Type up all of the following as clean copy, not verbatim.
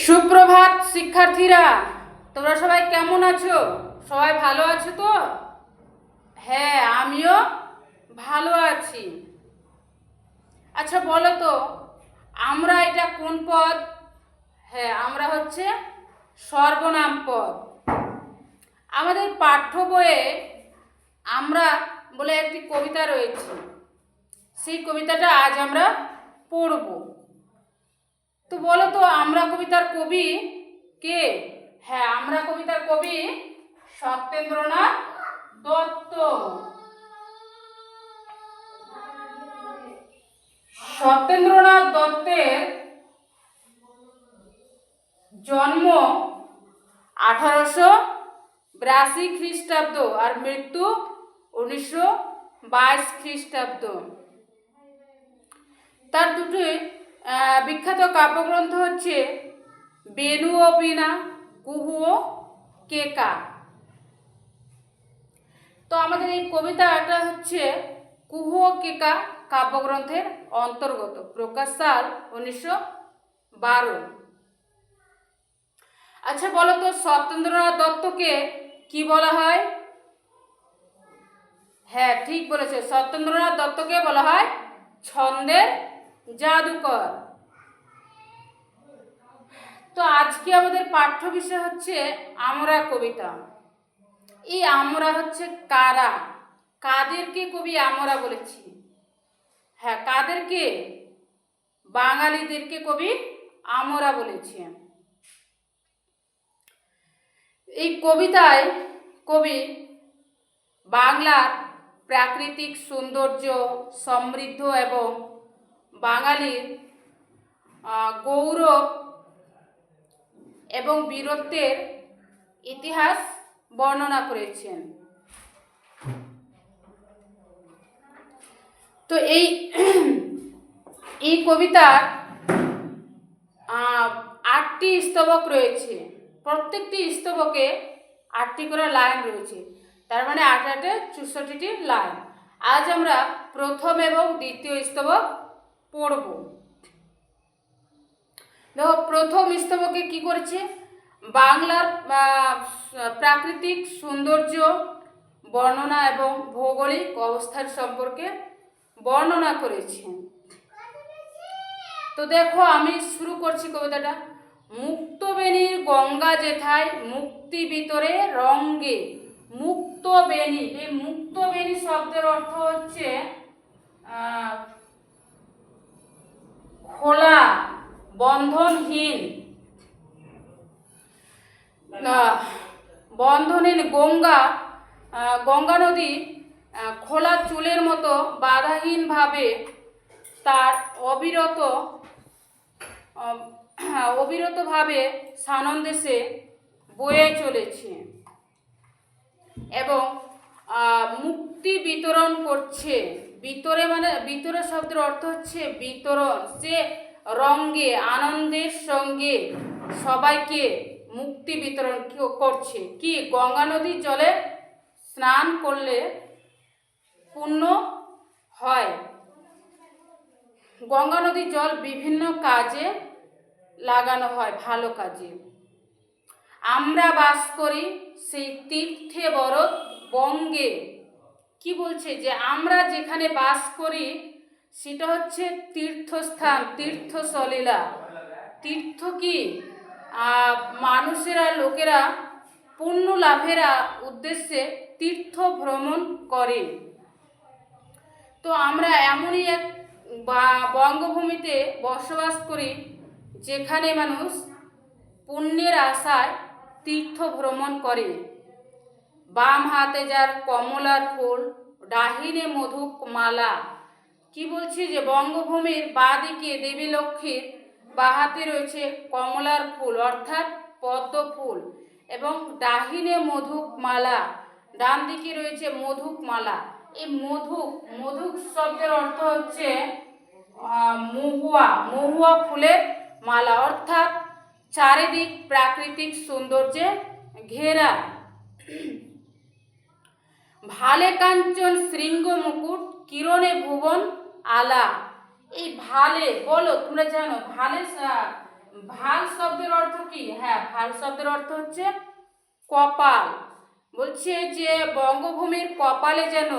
সুপ্রভাত শিক্ষার্থীরা, তোমরা সবাই কেমন আছো? সবাই ভালো আছো তো? হ্যাঁ, আমিও ভালো আছি। আচ্ছা বলো তো, আমরা এটা কোন পদ? হ্যাঁ, আমরা হচ্ছে সর্বনাম পদ। আমাদের পাঠ্য বইয়ে আমরা বলে একটি কবিতা রয়েছে, সেই কবিতাটা আজ আমরা পড়ব। তো বলো তো, আমরা কবিতার কবি কে? হ্যাঁ, আমরা কবিতার কবি সত্যেন্দ্রনাথ দত্ত। সত্যেন্দ্রনাথ দত্তের জন্ম 1882 খ্রিস্টাব্দ আর মৃত্যু 1922 খ্রিস্টাব্দ। তার দুটি বিখ্যাত কাব্যগ্রন্থ হচ্ছে বেনু ও বীণা, কুহু ও কেকা। তো আমাদের এই কবিতাটা হচ্ছে কুহু ও কেকা কাব্যগ্রন্থের অন্তর্গত। প্রকাশ সাল 1912। আচ্ছা বলো তো, সত্যেন্দ্রনাথ দত্তকে কি বলা হয়? হ্যাঁ, ঠিক বলেছে, সত্যেন্দ্রনাথ দত্তকে বলা হয় ছন্দের জাদুকর। তো আজকে আমাদের পাঠ্য বিষয় হচ্ছে আমরা কবিতা। এই আমরা হচ্ছে কারা? কাদেরকে কবি আমরা বলেছি? হ্যাঁ, কাদেরকে? বাঙালিদেরকে কবি আমরা বলেছি। এই কবিতায় কবি বাংলার প্রাকৃতিক সৌন্দর্য, সমৃদ্ধ এবং বাঙালির গৌরব এবং বীরত্বের ইতিহাস বর্ণনা করেছেন। তো এই কবিতার 8টি স্তবক রয়েছে। প্রত্যেকটি স্তবকে 8টি করে লাইন রয়েছে, তার মানে 8 8 64টি লাইন। আজ আমরা প্রথম এবং দ্বিতীয় স্তবক পড়ব। দেখো, প্রথম স্তবকে কি করেছে? বাংলার প্রাকৃতিক সৌন্দর্য বর্ণনা এবং ভৌগোলিক অবস্থার সম্পর্কে বর্ণনা করেছেন। তো দেখো, আমি শুরু করছি কবিতাটা। মুক্তবেণীর গঙ্গা যেথায় মুক্তি ভিতরে রঙ্গে। মুক্তবেণী, এই মুক্তবেণী শব্দের অর্থ হচ্ছে খোলা, বন্ধনহীন। বন্ধনহীন গঙ্গা নদী খোলা চুলের মতো বাধাহীনভাবে তার অবিরতভাবে সানন্দেশে বয়ে চলেছে এবং মুক্তি বিতরণ করছে। ভিতরে শব্দের অর্থ হচ্ছে বিতরণ। সে রঙ্গে, আনন্দের সঙ্গে সবাইকে মুক্তি বিতরণ করছে। কি? গঙ্গা নদীর জলে স্নান করলে পুণ্য হয়। গঙ্গা নদীর জল বিভিন্ন কাজে লাগানো হয়, ভালো কাজে। আমরা বাস করি সেই তীর্থে বড় বঙ্গে। কি বলছে? যে আমরা যেখানে বাস করি সেটা হচ্ছে তীর্থস্থান, তীর্থসলীলা। তীর্থ কি? মানুষেরা, লোকেরা পুণ্য লাভের উদ্দেশ্যে তীর্থ ভ্রমণ করে। তো আমরা এমনই এক বঙ্গভূমিতে বসবাস করি যেখানে মানুষ পুণ্যের আশায় তীর্থ ভ্রমণ করে। বাম হাতে যার কমলার ফুল, ডাহিনে মধুক মালা। কি বলছি? যে বঙ্গভূমির বাঁদিকে দেবী লক্ষ্মীর বাঁ হাতে রয়েছে কমলার ফুল অর্থাৎ পদ্ম ফুল, এবং ডাহিনে মধুক মালা, ডান দিকে রয়েছে মধুক মালা। এই মধুক শব্দের অর্থ হচ্ছে মহুয়া ফুলের মালা, অর্থাৎ চারিদিক প্রাকৃতিক সৌন্দর্যে ঘেরা। ভালে কাঞ্চন শৃঙ্গ মুকুট, কিরণে ভুবন আলা। এই ভালে, বলো তোমরা জানো ভাল শব্দের অর্থ কি? হ্যাঁ, ভাল শব্দের অর্থ হচ্ছে কপাল। বলছে যে বঙ্গভূমির কপালে যেন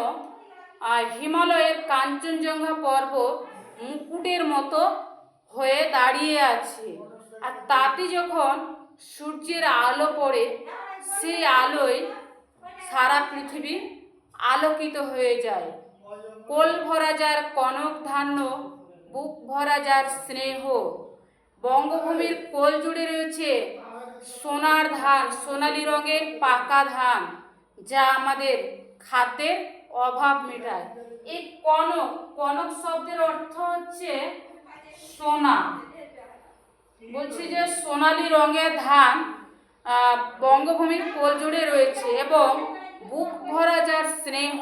হিমালয়ের কাঞ্চনজঙ্ঘা পর্বত মুকুটের মতো হয়ে দাঁড়িয়ে আছে, আর তাতে যখন সূর্যের আলো পড়ে সেই আলোয় সারা পৃথিবী আলোকিত হয়ে যায়। কোল ভরা যার কনক ধান্য, বুক ভরা যার স্নেহ। বঙ্গভূমির কোল জুড়ে রয়েছে সোনার ধান, সোনালি রঙের পাকা ধান, যা আমাদের খাদ্যের অভাব মেটায়। এই কনক, কনক শব্দের অর্থ হচ্ছে সোনা। বলছি যে সোনালি রঙের ধান বঙ্গভূমির কোল জুড়ে রয়েছে, এবং বুক ভরা যার স্নেহ,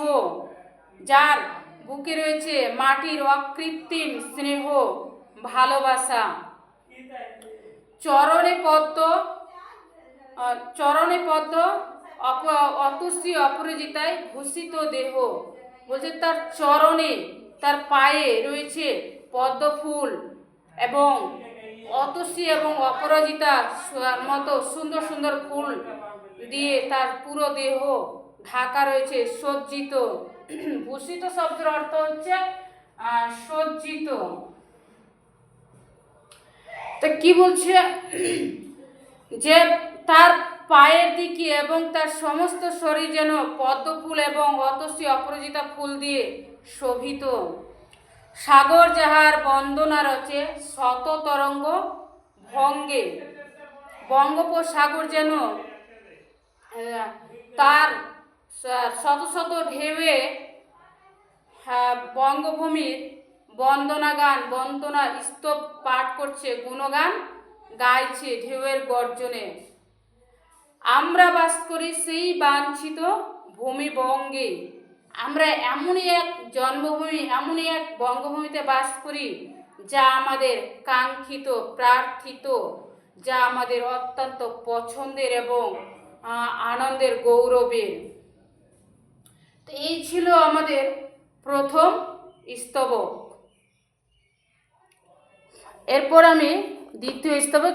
যার বুকে রয়েছে মাটির অকৃত্রিম স্নেহ, ভালোবাসা। চরণে পদ্ম, চরণে পদ্ম অতুশ্রী অপরাজিতায় ভূষিত দেহ। বলছে তার চরণে, তার পায়ে রয়েছে পদ্ম ফুল, এবং অতসী এবং অপরাজিতা মতো সুন্দর সুন্দর ফুল দিয়ে তার পুরো দেহ ঢাকা রয়েছে, সজ্জিত। ভূষিত শব্দের অর্থ হচ্ছে সজ্জিত। তো কি বলছে যে তার পায়ের দিকে এবং তার সমস্ত শরীর যেন পদ্ম ফুল এবং অতসী অপরাজিতা ফুল দিয়ে শোভিত। সাগর যাহার বন্দনা রচে শত তরঙ্গ ভঙ্গে। বঙ্গোপসাগর যেন তার শত শত ঢেউয়ে বঙ্গভূমির বন্দনা গান, বন্দনা স্তব পাঠ করছে, গুণগান গাইছে ঢেউয়ের গর্জনে। আমরা বাস করি সেই বাঞ্ছিত ভূমি বঙ্গে। আমরা এমনই এক জন্মভূমি, এমনই এক বঙ্গভূমিতে বাস করি যা আমাদের কাঙ্ক্ষিত, প্রার্থিত, যা আমাদের অত্যন্ত পছন্দের এবং আনন্দের, গৌরবের। তো এই ছিল আমাদের প্রথম স্তবক। এরপর আমি দ্বিতীয় স্তবক